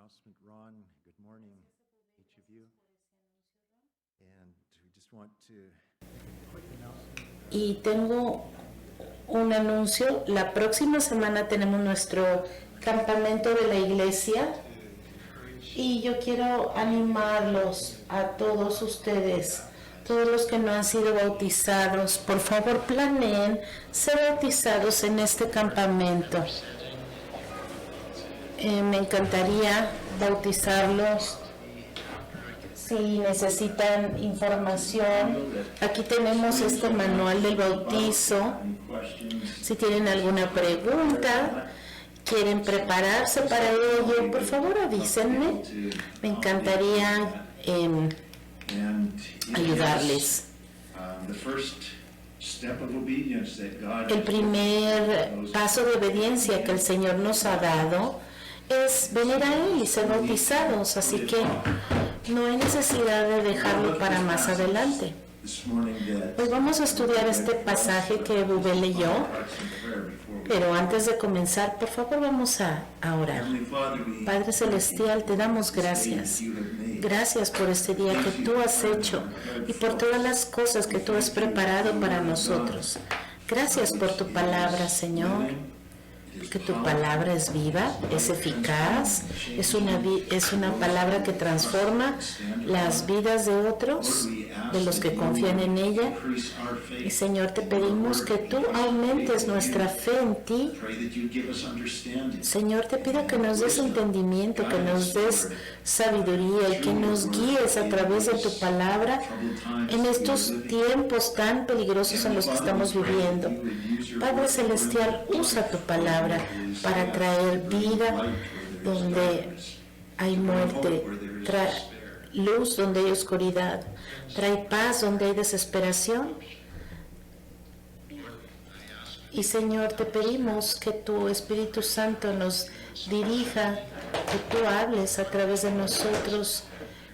announcement, Ron. Good morning, each of you. And we just want to quick announcement. Y tengo un anuncio. La próxima semana tenemos nuestro campamento de la iglesia y yo quiero animarlos a todos ustedes, todos los que no han sido bautizados, por favor planeen ser bautizados en este campamento. Me encantaría bautizarlos. Si necesitan información, aquí tenemos este manual del bautizo. Si tienen alguna pregunta, quieren prepararse para ello, por favor avísenme. Me encantaría ayudarles. El primer paso de obediencia que el Señor nos ha dado es venir a Él y ser bautizados, así que no hay necesidad de dejarlo para más adelante. Hoy vamos a estudiar este pasaje que Bubé leyó, pero antes de comenzar, por favor vamos a orar. Padre Celestial, te damos gracias. Gracias por este día que tú has hecho y por todas las cosas que tú has preparado para nosotros. Gracias por tu palabra, Señor. Que tu palabra es viva, es eficaz, es una palabra que transforma las vidas de otros, de los que confían en ella. Y Señor, te pedimos que tú aumentes nuestra fe en ti. Señor, te pido que nos des entendimiento, que nos des sabiduría y que nos guíes a través de tu palabra en estos tiempos tan peligrosos en los que estamos viviendo. Padre Celestial, usa tu palabra para traer vida donde hay muerte, trae luz donde hay oscuridad, trae paz donde hay desesperación. Y Señor, te pedimos que tu Espíritu Santo nos dirija, que tú hables a través de nosotros.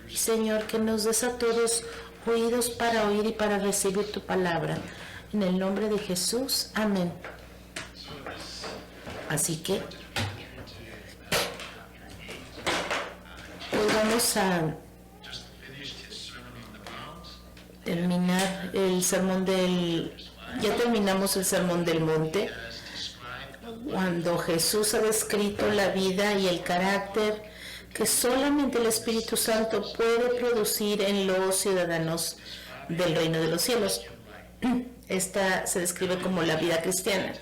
Y Señor, que nos des a todos oídos para oír y para recibir tu palabra. En el nombre de Jesús, amén. Así que hoy vamos a terminar el sermón ya terminamos el sermón del monte, cuando Jesús ha descrito la vida y el carácter que solamente el Espíritu Santo puede producir en los ciudadanos del reino de los cielos. Esta se describe como la vida cristiana.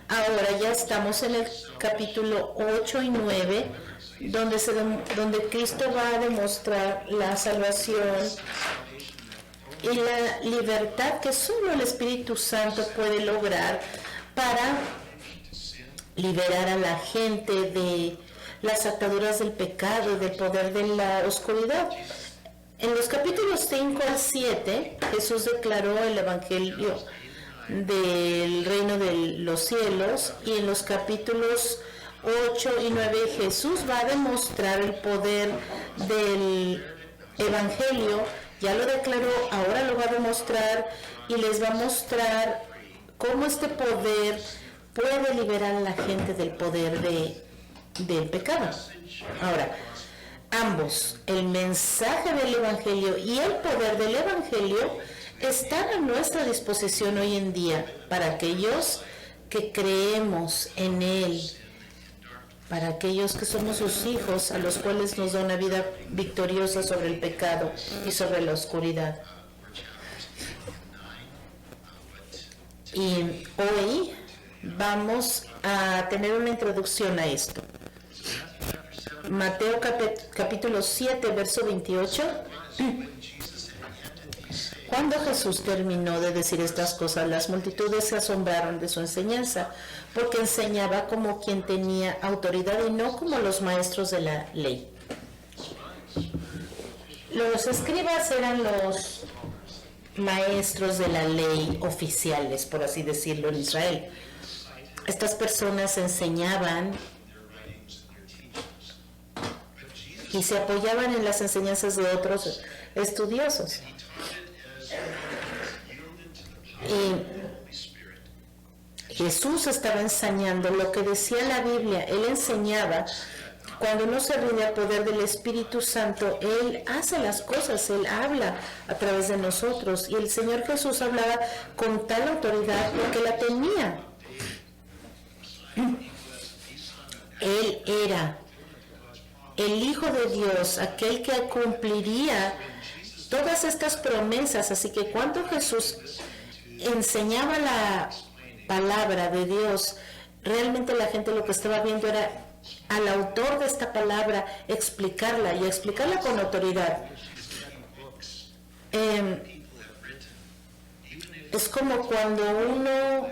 Ahora ya estamos en el capítulo 8 y 9, donde Cristo va a demostrar la salvación y la libertad que solo el Espíritu Santo puede lograr para liberar a la gente de las ataduras del pecado y del poder de la oscuridad. En los capítulos 5 al 7, Jesús declaró el Evangelio del reino de los cielos, y en los capítulos 8 y 9 Jesús va a demostrar el poder del Evangelio. Ya lo declaró, ahora lo va a demostrar y les va a mostrar cómo este poder puede liberar a la gente del poder del pecado. Ahora, ambos, el mensaje del Evangelio y el poder del Evangelio, están a nuestra disposición hoy en día para aquellos que creemos en Él, para aquellos que somos sus hijos, a los cuales nos da una vida victoriosa sobre el pecado y sobre la oscuridad. Y hoy vamos a tener una introducción a esto. Mateo capítulo 7, verso 28. Cuando Jesús terminó de decir estas cosas, las multitudes se asombraron de su enseñanza, porque enseñaba como quien tenía autoridad y no como los maestros de la ley. Los escribas eran los maestros de la ley oficiales, por así decirlo, en Israel. Estas personas enseñaban y se apoyaban en las enseñanzas de otros estudiosos. Y Jesús estaba enseñando lo que decía la Biblia. Él enseñaba cuando uno se rinde al poder del Espíritu Santo, Él hace las cosas, Él habla a través de nosotros. Y el Señor Jesús hablaba con tal autoridad porque la tenía. Él era el Hijo de Dios, aquel que cumpliría todas estas promesas. Así que cuando Jesús enseñaba la palabra de Dios, realmente la gente lo que estaba viendo era al autor de esta palabra explicarla y explicarla con autoridad. Es como cuando uno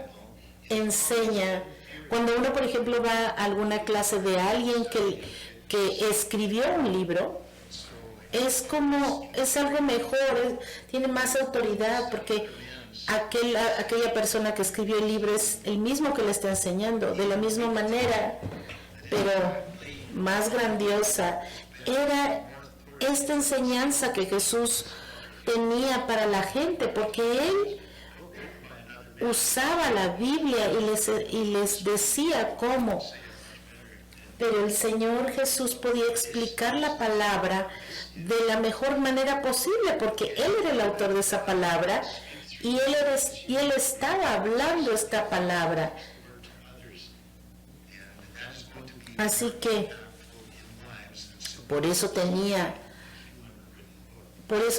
enseña, cuando uno, por ejemplo, va a alguna clase de alguien que escribió un libro, es algo mejor, tiene más autoridad, porque aquella persona que escribió el libro es el mismo que le está enseñando, de la misma manera, pero más grandiosa era esta enseñanza que Jesús tenía para la gente, porque Él usaba la Biblia y les decía cómo. Pero el Señor Jesús podía explicar la palabra de la mejor manera posible, porque Él era el autor de esa palabra y Él estaba hablando esta palabra. Así que por eso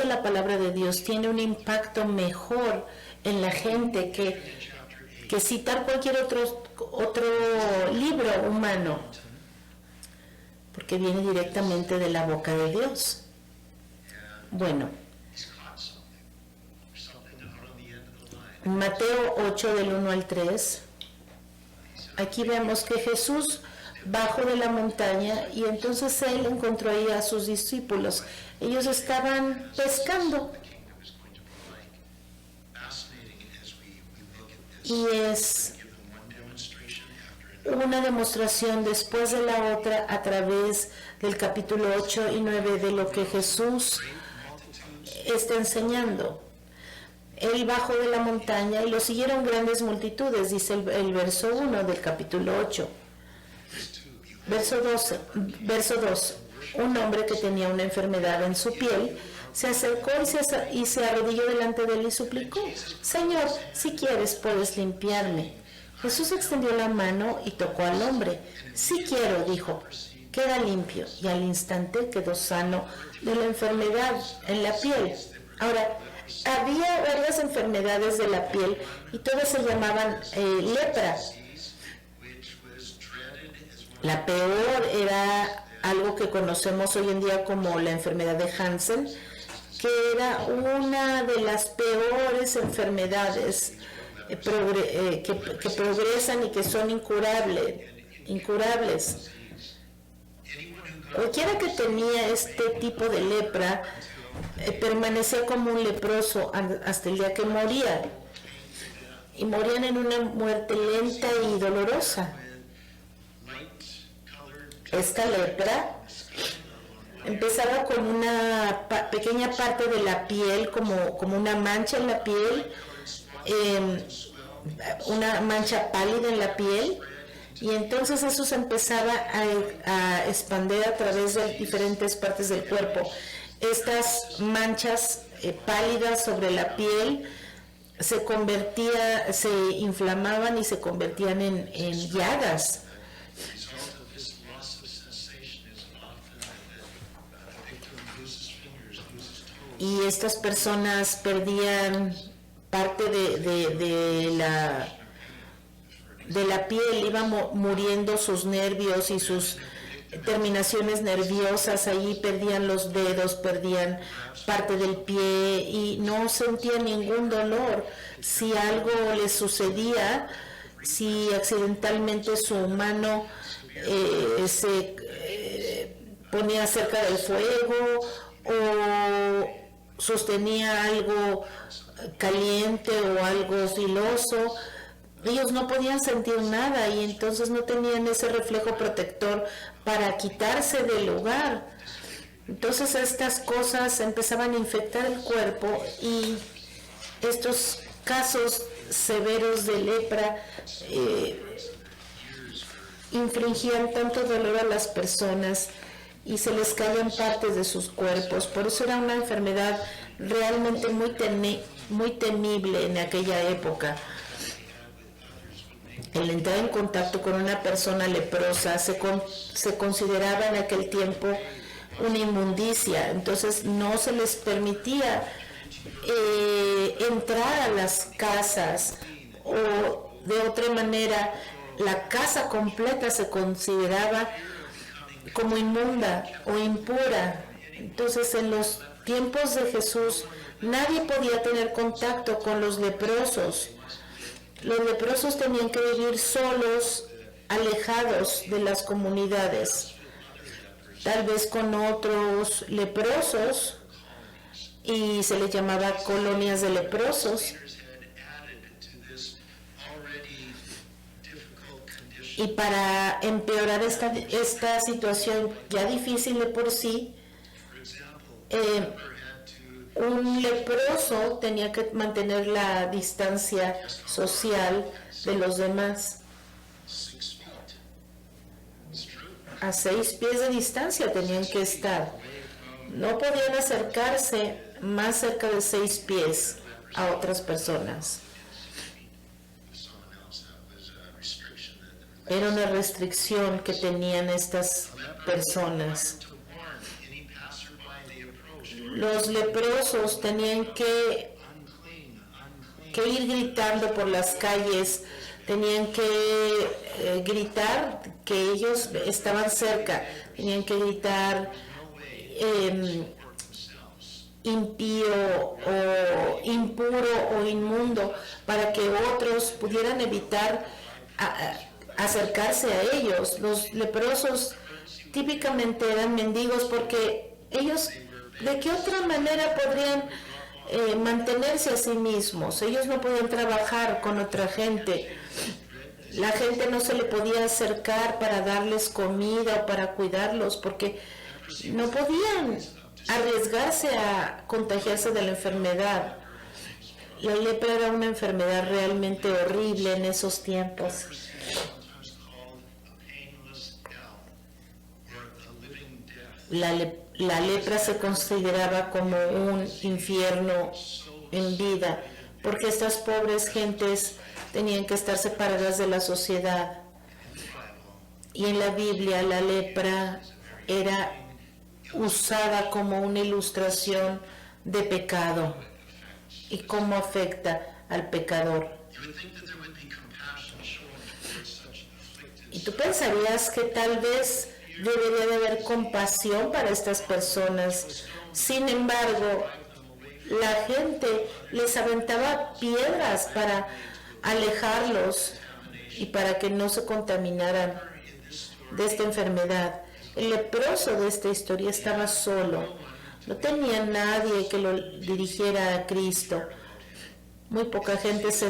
la palabra de Dios tiene un impacto mejor en la gente que citar cualquier otro libro humano, porque viene directamente de la boca de Dios. Bueno, Mateo 8 del 1 al 3, aquí vemos que Jesús bajó de la montaña y entonces Él encontró ahí a sus discípulos. Ellos estaban pescando. Y es una demostración después de la otra a través del capítulo 8 y 9 de lo que Jesús está enseñando. Él bajó de la montaña y lo siguieron grandes multitudes, dice el verso 1 del capítulo 8. Verso 2. Un hombre que tenía una enfermedad en su piel se acercó y se arrodilló delante de él y suplicó: Señor, si quieres puedes limpiarme. Jesús extendió la mano y tocó al hombre. Sí quiero, dijo, queda limpio. Y al instante quedó sano de la enfermedad en la piel. Ahora, había varias enfermedades de la piel y todas se llamaban lepra. La peor era algo que conocemos hoy en día como la enfermedad de Hansen, que era una de las peores enfermedades que progresan y que son incurables. Cualquiera que tenía este tipo de lepra permanecía como un leproso hasta el día que moría. Y morían en una muerte lenta y dolorosa. Esta lepra empezaba con una pequeña parte de la piel, como una mancha en la piel, una mancha pálida en la piel, y entonces eso se empezaba a expandir a través de diferentes partes del cuerpo. Estas manchas pálidas sobre la piel se inflamaban y se convertían en llagas. Y estas personas perdían parte de la piel, iban muriendo sus nervios y sus terminaciones nerviosas, ahí perdían los dedos, perdían parte del pie y no sentían ningún dolor. Si algo les sucedía, si accidentalmente su mano se ponía cerca del fuego o sostenía algo caliente o algo filoso, ellos no podían sentir nada y entonces no tenían ese reflejo protector para quitarse del lugar. Entonces estas cosas empezaban a infectar el cuerpo y estos casos severos de lepra infligían tanto dolor a las personas y se les caían partes de sus cuerpos. Por eso era una enfermedad realmente muy temible en aquella época. El entrar en contacto con una persona leprosa se consideraba en aquel tiempo una inmundicia, entonces no se les permitía entrar a las casas, o de otra manera la casa completa se consideraba como inmunda o impura. Entonces en los tiempos de Jesús nadie podía tener contacto con los leprosos. Los leprosos tenían que vivir solos, alejados de las comunidades, tal vez con otros leprosos, y se les llamaba colonias de leprosos. Y para empeorar esta situación ya difícil de por sí, un leproso tenía que mantener la distancia social de los demás. A 6 pies de distancia tenían que estar. No podían acercarse más cerca de 6 pies a otras personas. Era una restricción que tenían estas personas. Los leprosos tenían que ir gritando por las calles, tenían que gritar que ellos estaban cerca, tenían que gritar impío o impuro o inmundo para que otros pudieran evitar acercarse a ellos. Los leprosos típicamente eran mendigos porque ellos, ¿de qué otra manera podrían mantenerse a sí mismos? Ellos no podían trabajar con otra gente. La gente no se le podía acercar para darles comida o para cuidarlos porque no podían arriesgarse a contagiarse de la enfermedad. La lepra era una enfermedad realmente horrible en esos tiempos. La lepra se consideraba como un infierno en vida, porque estas pobres gentes tenían que estar separadas de la sociedad. Y en la Biblia la lepra era usada como una ilustración de pecado y cómo afecta al pecador. Y tú pensarías que tal vez debería de haber compasión para estas personas. Sin embargo, la gente les aventaba piedras para alejarlos y para que no se contaminaran de esta enfermedad. El leproso de esta historia estaba solo. No tenía nadie que lo dirigiera a Cristo. Muy poca gente se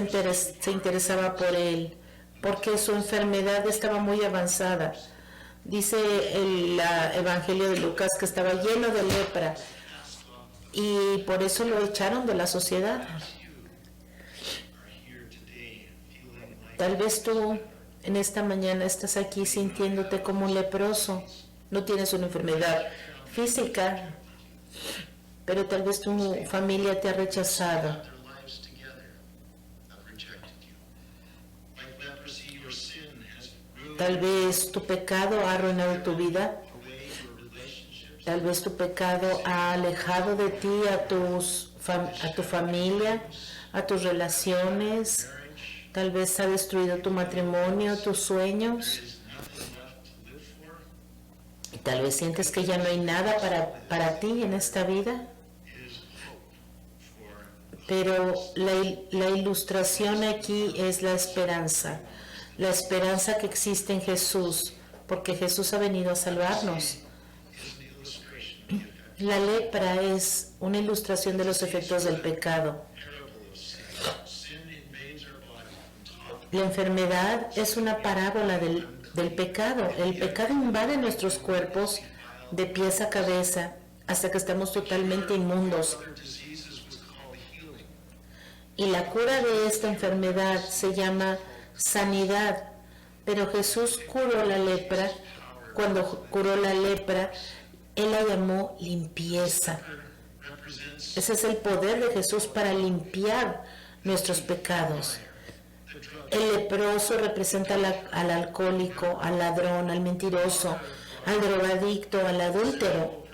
interesaba por él, porque su enfermedad estaba muy avanzada. Dice el Evangelio de Lucas que estaba lleno de lepra y por eso lo echaron de la sociedad. Tal vez tú en esta mañana estás aquí sintiéndote como un leproso. No tienes una enfermedad física, pero tal vez tu familia te ha rechazado. Tal vez tu pecado ha arruinado tu vida. Tal vez tu pecado ha alejado de ti a tu familia, a tus relaciones. Tal vez ha destruido tu matrimonio, tus sueños. Y tal vez sientes que ya no hay nada para ti en esta vida. Pero la ilustración aquí es la esperanza que existe en Jesús, porque Jesús ha venido a salvarnos. La lepra es una ilustración de los efectos del pecado. La enfermedad es una parábola del pecado. El pecado invade nuestros cuerpos de pies a cabeza hasta que estamos totalmente inmundos. Y la cura de esta enfermedad se llama sanidad, Pero Jesús curó la lepra. Cuando curó la lepra, Él la llamó limpieza. Ese es el poder de Jesús para limpiar nuestros pecados. El leproso representa al alcohólico, al ladrón, al mentiroso, al drogadicto, al adúltero,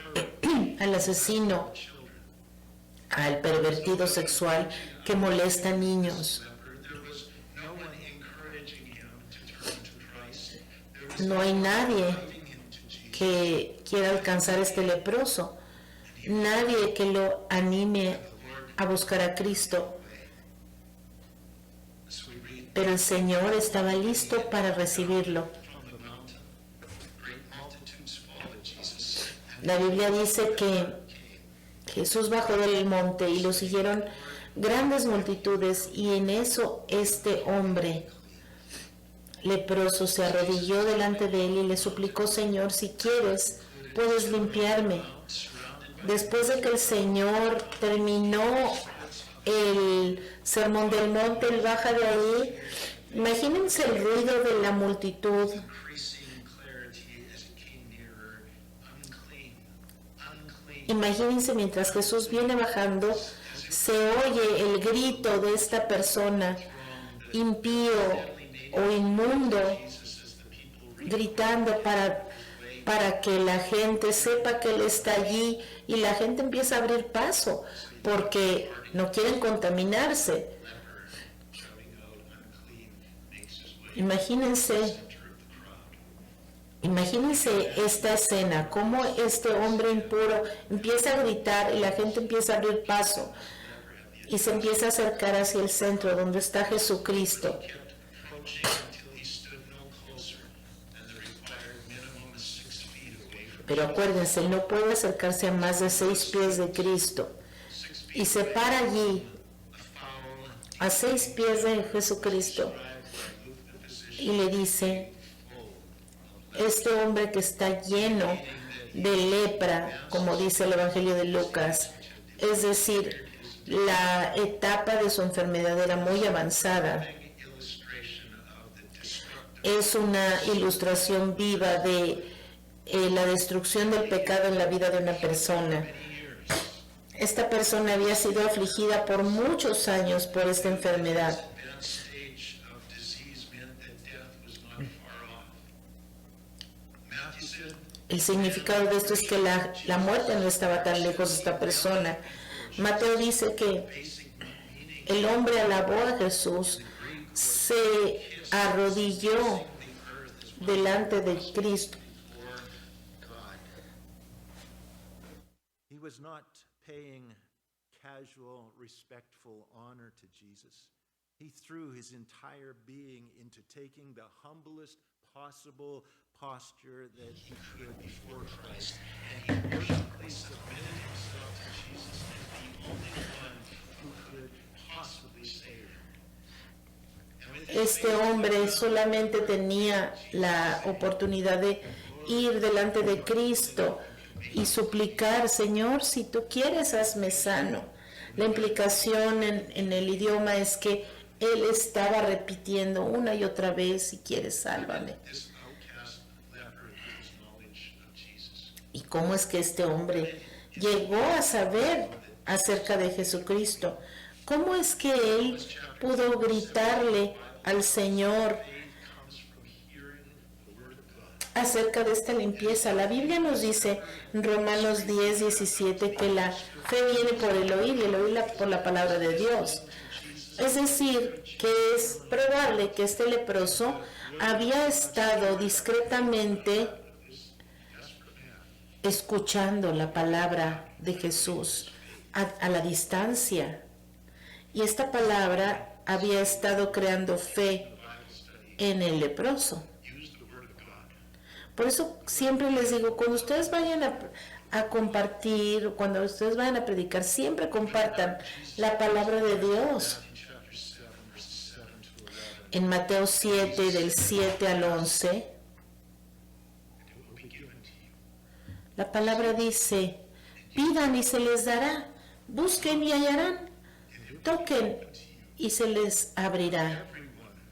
al asesino, al pervertido sexual que molesta a niños. No hay nadie que quiera alcanzar este leproso, nadie que lo anime a buscar a Cristo. Pero el Señor estaba listo para recibirlo. La Biblia dice que Jesús bajó del monte y lo siguieron grandes multitudes, y en eso este hombre leproso se arrodilló delante de él y le suplicó: Señor, si quieres, puedes limpiarme. Después de que el Señor terminó el sermón del monte, él baja de ahí. Imagínense el ruido de la multitud. Imagínense mientras Jesús viene bajando, se oye el grito de esta persona impío o inmundo, gritando para que la gente sepa que Él está allí, y la gente empieza a abrir paso porque no quieren contaminarse. Imagínense esta escena, cómo este hombre impuro empieza a gritar y la gente empieza a abrir paso y se empieza a acercar hacia el centro donde está Jesucristo. Pero acuérdense, él no puede acercarse a más de 6 pies de Cristo. Y se para allí, a 6 pies de Jesucristo, y le dice: este hombre que está lleno de lepra, como dice el Evangelio de Lucas, es decir, la etapa de su enfermedad era muy avanzada. Es una ilustración viva de la destrucción del pecado en la vida de una persona. Esta persona había sido afligida por muchos años por esta enfermedad. El significado de esto es que la muerte no estaba tan lejos de esta persona. Mateo dice que el hombre alabó a Jesús, se arrodilló delante de Cristo. He was not paying casual, respectful honor to Jesus. He threw his entire being into taking the humblest possible posture that he could before Christ. And he perfectly submitted himself to Jesus as the only one who could possibly save him. Este hombre solamente tenía la oportunidad de ir delante de Cristo y suplicar: Señor, si tú quieres, hazme sano. La implicación en el idioma es que él estaba repitiendo una y otra vez: si quieres, sálvame. ¿Y cómo es que este hombre llegó a saber acerca de Jesucristo? ¿Cómo es que él pudo gritarle al Señor acerca de esta limpieza? La Biblia nos dice en Romanos 10:17 que la fe viene por el oír y el oír por la palabra de Dios. Es decir, que es probable que este leproso había estado discretamente escuchando la palabra de Jesús a la distancia, y esta palabra había estado creando fe en el leproso. Por eso siempre les digo, cuando ustedes vayan a compartir, cuando ustedes vayan a predicar, siempre compartan la palabra de Dios. En Mateo 7, del 7 al 11, la palabra dice: pidan y se les dará, busquen y hallarán, toquen y se les abrirá.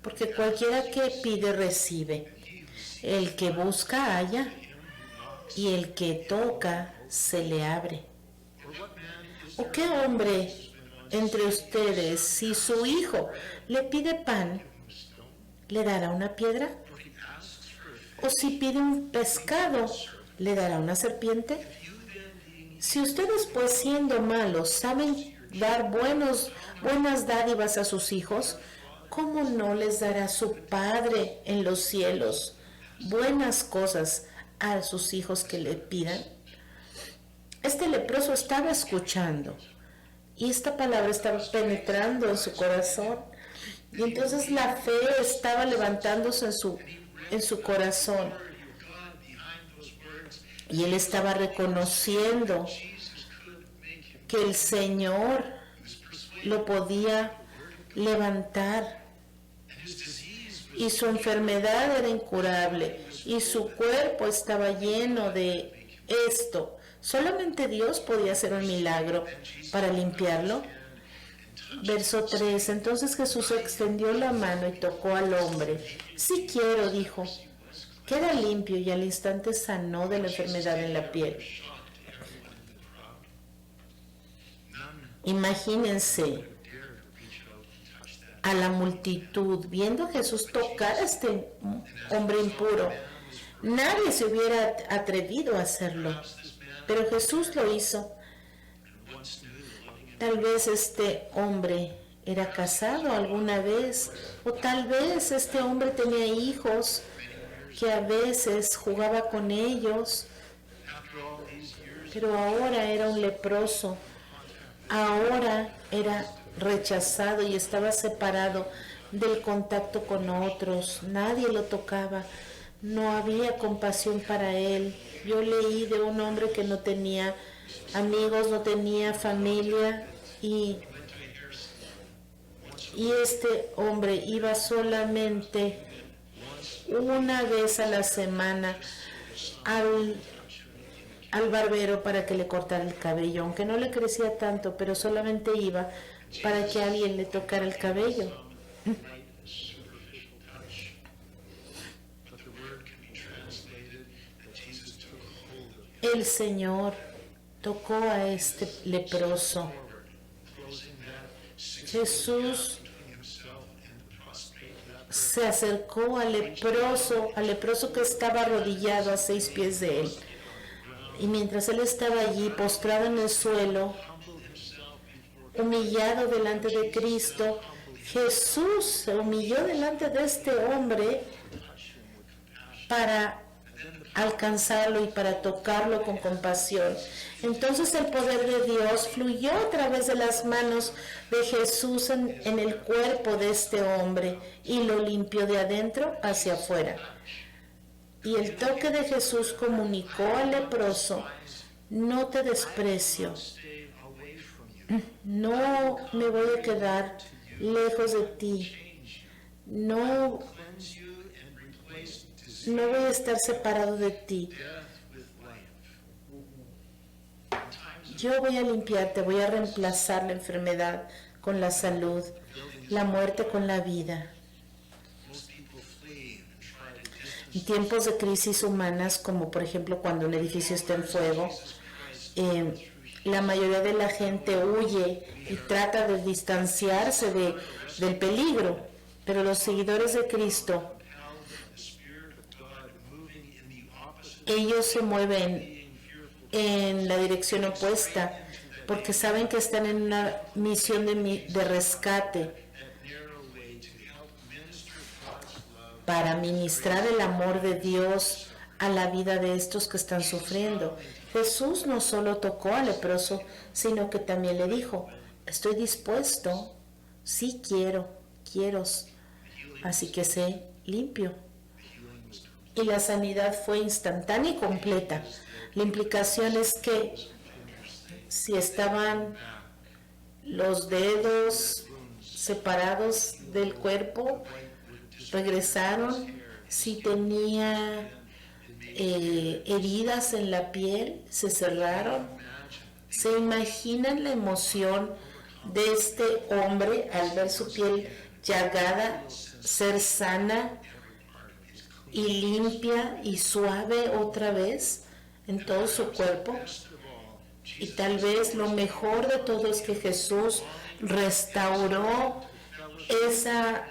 porque cualquiera que pide recibe, el que busca halla, y el que toca se le abre. ¿O qué hombre entre ustedes, si su hijo le pide pan, le dará una piedra? ¿O si pide un pescado, le dará una serpiente? Si ustedes, pues siendo malos, saben dar buenas dádivas a sus hijos, ¿cómo no les dará su Padre en los cielos buenas cosas a sus hijos que le pidan? Este leproso estaba escuchando y esta palabra estaba penetrando en su corazón, y entonces la fe estaba levantándose en su corazón, y él estaba reconociendo que el Señor lo podía levantar, y su enfermedad era incurable, y su cuerpo estaba lleno de esto. Solamente Dios podía hacer un milagro para limpiarlo. Verso 3. Entonces Jesús extendió la mano y tocó al hombre. Sí quiero, dijo. Queda limpio, y al instante sanó de la enfermedad en la piel. Imagínense a la multitud viendo a Jesús tocar a este hombre impuro. Nadie se hubiera atrevido a hacerlo, pero Jesús lo hizo. Tal vez este hombre era casado alguna vez, o tal vez este hombre tenía hijos que a veces jugaba con ellos, pero ahora era un leproso, ahora era rechazado y estaba separado del contacto con otros. Nadie lo tocaba, no había compasión para él. Yo leí de un hombre que no tenía amigos, no tenía familia, y este hombre iba solamente una vez a la semana al barbero para que le cortara el cabello, aunque no le crecía tanto, pero solamente iba para que alguien le tocara el cabello. El Señor tocó a este leproso. Jesús se acercó al leproso que estaba arrodillado a 6 pies de él. Y mientras él estaba allí postrado en el suelo, humillado delante de Cristo, Jesús se humilló delante de este hombre para alcanzarlo y para tocarlo con compasión. Entonces el poder de Dios fluyó a través de las manos de Jesús en el cuerpo de este hombre y lo limpió de adentro hacia afuera. Y el toque de Jesús comunicó al leproso: no te desprecio, no me voy a quedar lejos de ti, no voy a estar separado de ti. Yo voy a limpiarte, voy a reemplazar la enfermedad con la salud, la muerte con la vida. En tiempos de crisis humanas, como por ejemplo cuando un edificio está en fuego, la mayoría de la gente huye y trata de distanciarse del peligro, pero los seguidores de Cristo, ellos se mueven en la dirección opuesta porque saben que están en una misión de rescate para ministrar el amor de Dios a la vida de estos que están sufriendo. Jesús no solo tocó al leproso, sino que también le dijo: estoy dispuesto, sí quiero, así que sé limpio. Y la sanidad fue instantánea y completa. La implicación es que si estaban los dedos separados del cuerpo, regresaron. Si tenía heridas en la piel, se cerraron. ¿Se imaginan la emoción de este hombre al ver su piel llagada, ser sana y limpia y suave otra vez en todo su cuerpo. Y tal vez lo mejor de todo es que Jesús restauró esa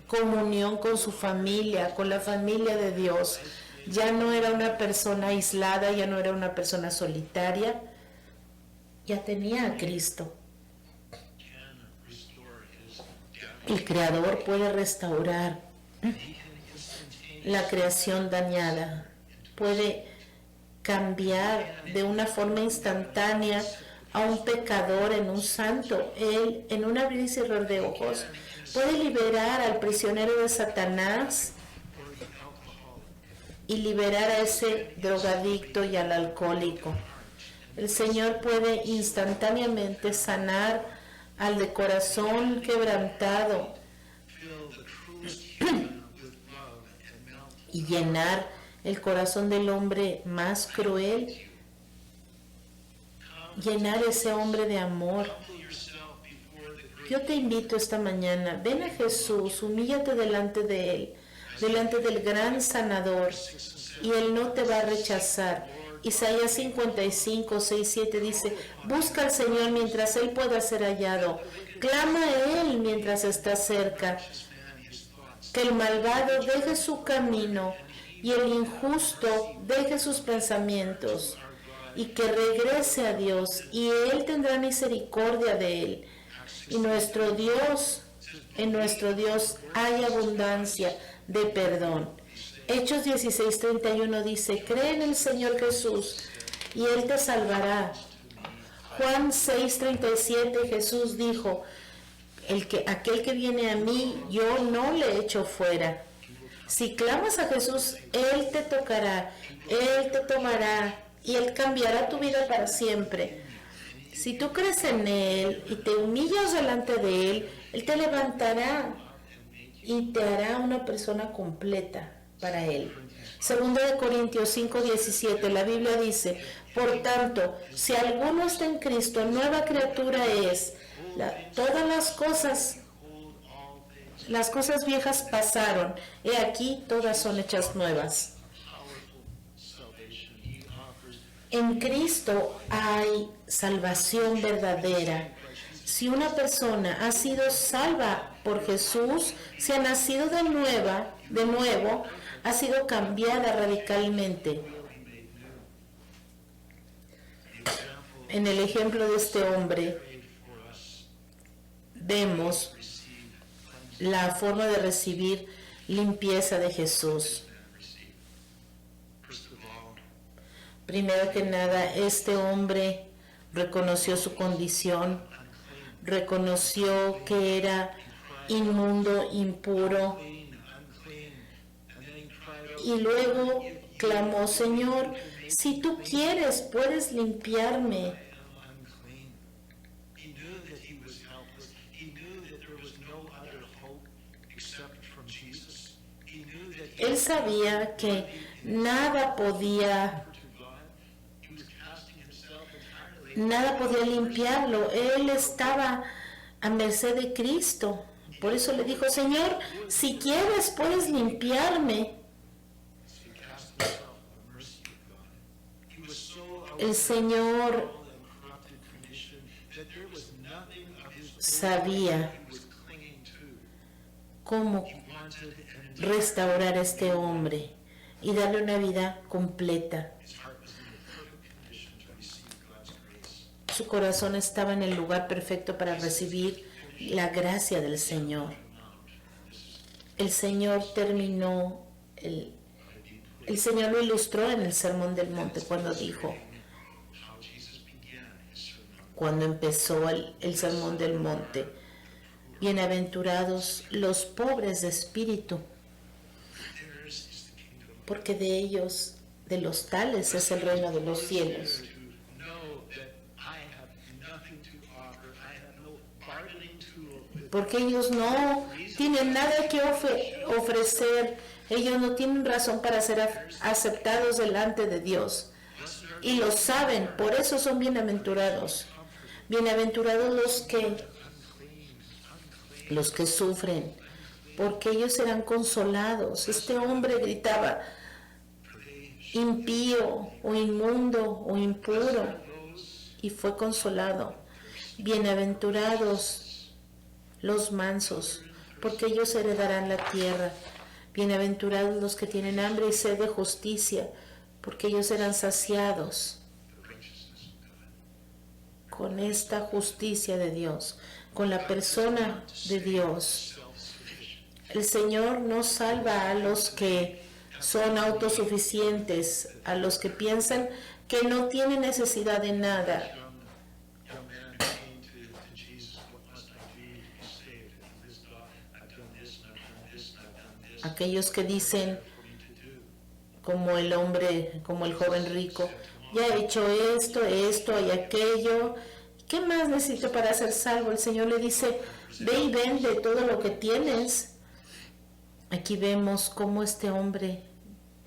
comunión con su familia, con la familia de Dios. Ya no era una persona aislada, ya no era una persona solitaria, ya tenía a Cristo. El Creador puede restaurar la creación dañada, puede cambiar de una forma instantánea a un pecador en un santo. Él, en un abrir y cerrar de ojos, puede liberar al prisionero de Satanás y liberar a ese drogadicto y al alcohólico. El Señor puede instantáneamente sanar al de corazón quebrantado y llenar el corazón del hombre más cruel, llenar ese hombre de amor. Yo te invito esta mañana, ven a Jesús, humíllate delante de Él, delante del gran sanador, y Él no te va a rechazar. Isaías 55, 6, 7 dice, busca al Señor mientras Él pueda ser hallado, clama a Él mientras está cerca. Que el malvado deje su camino y el injusto deje sus pensamientos, y que regrese a Dios, y Él tendrá misericordia de él. Y nuestro Dios, en nuestro Dios hay abundancia de perdón. Hechos 16:31 dice, cree en el Señor Jesús y Él te salvará. Juan 6:37 Jesús dijo, aquel que viene a mí, yo no le echo fuera. Si clamas a Jesús, Él te tocará, Él te tomará y Él cambiará tu vida para siempre. Si tú crees en Él y te humillas delante de Él, Él te levantará y te hará una persona completa para Él. Segunda de Corintios 5:17, la Biblia dice, por tanto, si alguno está en Cristo, nueva criatura es. Todas las cosas viejas pasaron, he aquí todas son hechas nuevas. En Cristo hay salvación verdadera. Si una persona ha sido salva por Jesús, si ha nacido de nuevo, ha sido cambiada radicalmente. En el ejemplo de este hombre, vemos la forma de recibir limpieza de Jesús. Primero que nada, este hombre reconoció su condición, reconoció que era inmundo, impuro, y luego clamó, Señor, si tú quieres, puedes limpiarme. Él sabía que nada podía limpiarlo. Él estaba a merced de Cristo. Por eso le dijo, Señor, si quieres, puedes limpiarme. El Señor sabía cómo restaurar a este hombre y darle una vida completa. Su corazón estaba en el lugar perfecto para recibir la gracia del Señor. El Señor terminó, el Señor lo ilustró en el Sermón del Monte cuando dijo, cuando empezó el Sermón del Monte, bienaventurados los pobres de espíritu, porque de ellos, de los tales, es el reino de los cielos. Porque ellos no tienen nada que ofrecer, ellos no tienen razón para ser aceptados delante de Dios. Y lo saben, por eso son bienaventurados. Bienaventurados los que sufren, porque ellos serán consolados. Este hombre gritaba, impío o inmundo o impuro, y fue consolado. Bienaventurados los mansos, porque ellos heredarán la tierra. Bienaventurados los que tienen hambre y sed de justicia, porque ellos serán saciados con esta justicia de Dios, con la persona de Dios. El Señor no salva a los que son autosuficientes, a los que piensan que no tienen necesidad de nada. Young man came to Jesus, what must I do to be saved? And his God, I've done this, and I've done this, and I've done this. Aquellos que dicen, For me to do. como el hombre, como el joven rico, ya he hecho esto, esto y aquello, ¿qué más necesito para ser salvo? El Señor le dice, ve y vende todo lo que tienes. Aquí vemos cómo este hombre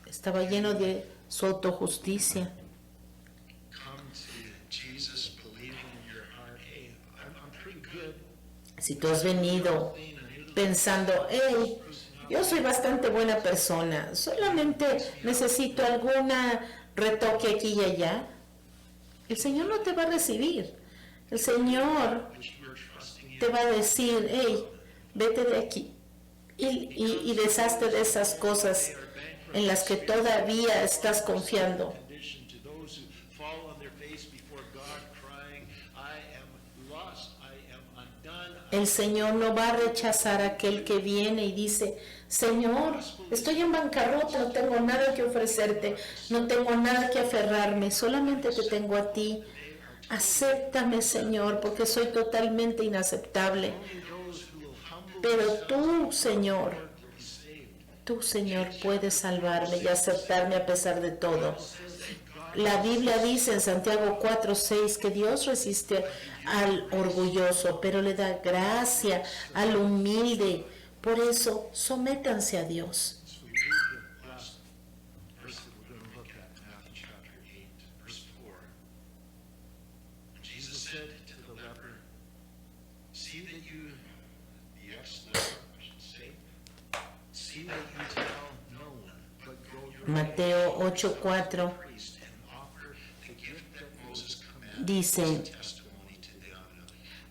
estaba lleno de su autojusticia. Come to Jesus, believing in your heart, hey, I'm pretty good. Si tú has venido pensando, hey, yo soy bastante buena persona, solamente necesito alguna retoque aquí y allá, el Señor no te va a recibir. El Señor te va a decir, hey, vete de aquí y deshazte de esas cosas en las que todavía estás confiando. Condition to those who fall on their face before God, crying, I am lost, I am undone. El Señor no va a rechazar a aquel que viene y dice, Señor, estoy en bancarrota, no tengo nada que ofrecerte, no tengo nada que aferrarme, solamente te tengo a ti. Acéptame, Señor, porque soy totalmente inaceptable. Pero tú, Señor, puedes salvarme y aceptarme a pesar de todo. La Biblia dice en Santiago 4:6 que Dios resiste al orgulloso, pero le da gracia al humilde. Por eso, sométanse a Dios. So we read the last verse that we're going to look at, Matthew chapter 8, verse 4. And Jesus said to the leper, see that you, the ex-leper, I should say, see that you tell no one, but go your way Mateo 8:4 to the priest and offer the gift that Moses commanded dice, as a testimony to them.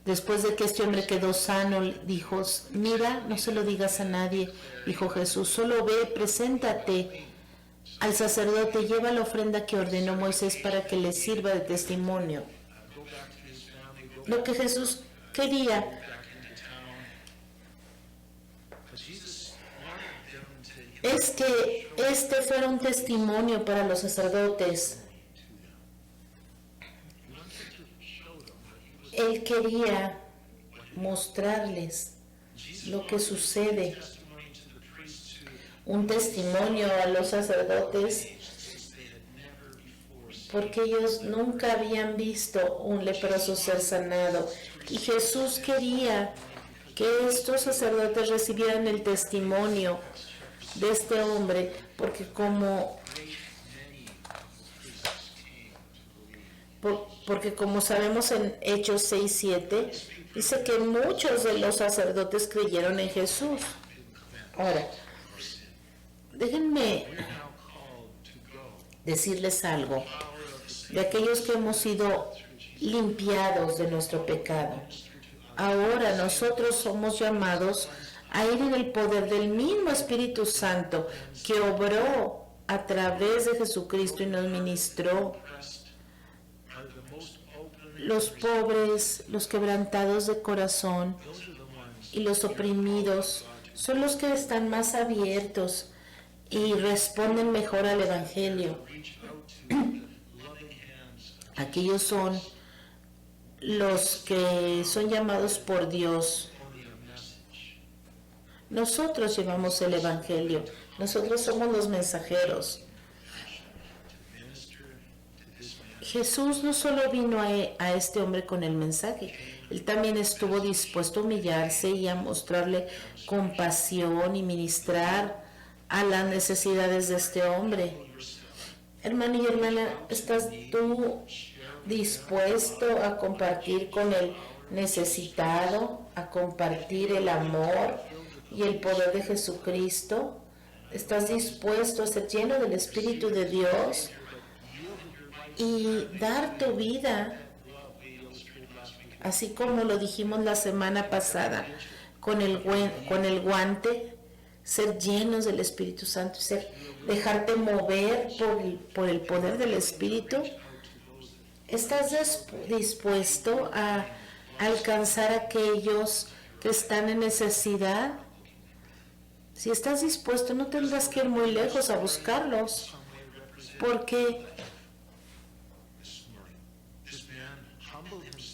después de que este hombre quedó sano, dijo, mira, no se lo digas a nadie. Dijo Jesús, solo ve, preséntate al sacerdote, lleva la ofrenda que ordenó Moisés para que le sirva de testimonio. Go back to his family, go Lo que Jesús quería back into town. But Jesus wanted them to es que este fuera un testimonio para los sacerdotes. Él quería mostrarles lo que sucede, un testimonio a los sacerdotes, porque ellos nunca habían visto un leproso ser sanado. Y Jesús quería que estos sacerdotes recibieran el testimonio de este hombre, porque como sabemos en Hechos 6:7, dice que muchos de los sacerdotes creyeron en Jesús. Ahora, déjenme decirles algo de aquellos que hemos sido limpiados de nuestro pecado. Ahora nosotros somos llamados a ir en el poder del mismo Espíritu Santo que obró a través de Jesucristo y nos ministró. Los pobres, los quebrantados de corazón y los oprimidos son los que están más abiertos y responden mejor al Evangelio. Aquellos son los que son llamados por Dios. Nosotros llevamos el Evangelio, nosotros somos los mensajeros. Jesús no solo vino a este hombre con el mensaje, él también estuvo dispuesto a humillarse y a mostrarle compasión y ministrar a las necesidades de este hombre. Hermano y hermana, ¿estás tú dispuesto a compartir con el necesitado, a compartir el amor y el poder de Jesucristo. Estás dispuesto a ser lleno del Espíritu de Dios y dar tu vida, así como lo dijimos la semana pasada, con el guante, ser llenos del Espíritu Santo, dejarte mover por el poder del Espíritu. ¿Estás dispuesto a alcanzar a aquellos que están en necesidad? Si estás dispuesto, no tendrás que ir muy lejos a buscarlos, porque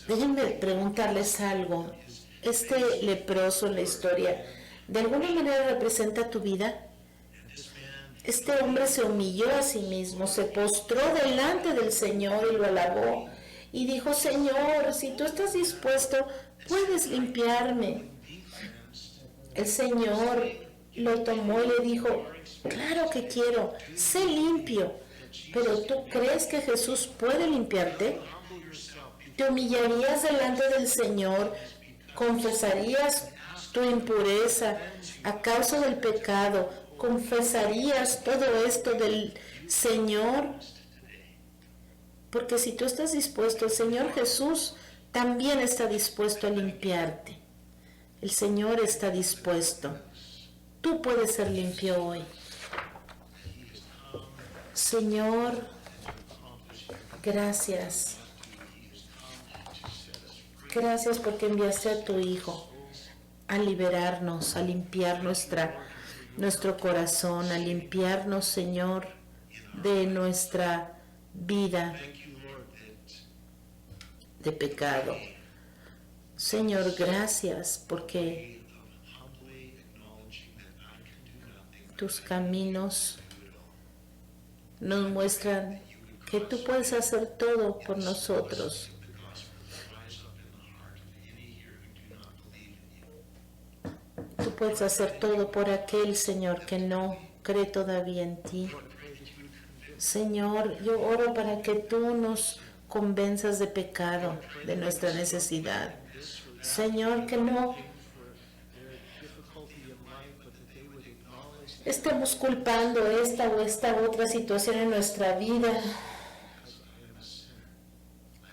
déjenme preguntarles algo. Este leproso en la historia, ¿de alguna manera representa tu vida? Este hombre se humilló a sí mismo, se postró delante del Señor y lo alabó. Y dijo, Señor, si tú estás dispuesto, puedes limpiarme. El Señor lo tomó y le dijo, claro que quiero, sé limpio. Pero ¿tú crees que Jesús puede limpiarte? ¿Te humillarías delante del Señor? ¿Confesarías tu impureza a causa del pecado? ¿Confesarías todo esto del Señor? Porque si tú estás dispuesto, el Señor Jesús también está dispuesto a limpiarte. El Señor está dispuesto. Tú puedes ser limpio hoy. Señor, gracias. Gracias porque enviaste a tu Hijo a liberarnos, a limpiar nuestro corazón, a limpiarnos, Señor, de nuestra vida de pecado. Señor, gracias porque tus caminos nos muestran que tú puedes hacer todo por nosotros. Tú puedes hacer todo por aquel, Señor, que no cree todavía en ti. Señor, yo oro para que tú nos convenzas de pecado, de nuestra necesidad. Señor, que no estemos culpando esta o esta otra situación en nuestra vida,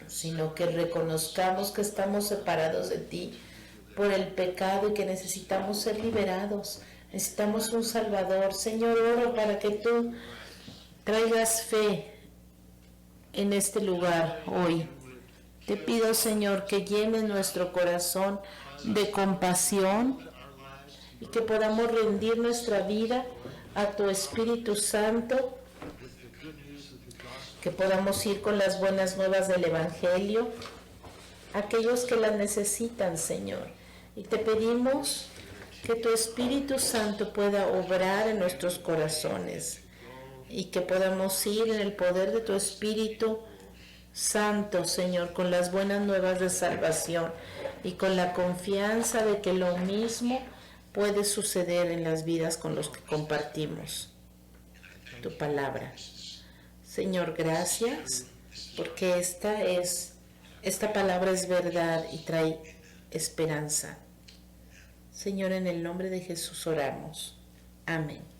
sino que reconozcamos que estamos separados de ti por el pecado y que necesitamos ser liberados. Necesitamos un Salvador. Señor, oro para que tú traigas fe en este lugar hoy. Te pido, Señor, que llenes nuestro corazón de compasión y que podamos rendir nuestra vida a tu Espíritu Santo, que podamos ir con las buenas nuevas del Evangelio a aquellos que las necesitan, Señor. Y te pedimos que tu Espíritu Santo pueda obrar en nuestros corazones y que podamos ir en el poder de tu Espíritu Santo, Señor, con las buenas nuevas de salvación y con la confianza de que lo mismo puede suceder en las vidas con los que compartimos tu palabra. Señor, gracias porque esta palabra es verdad y trae esperanza. Señor, en el nombre de Jesús oramos. Amén.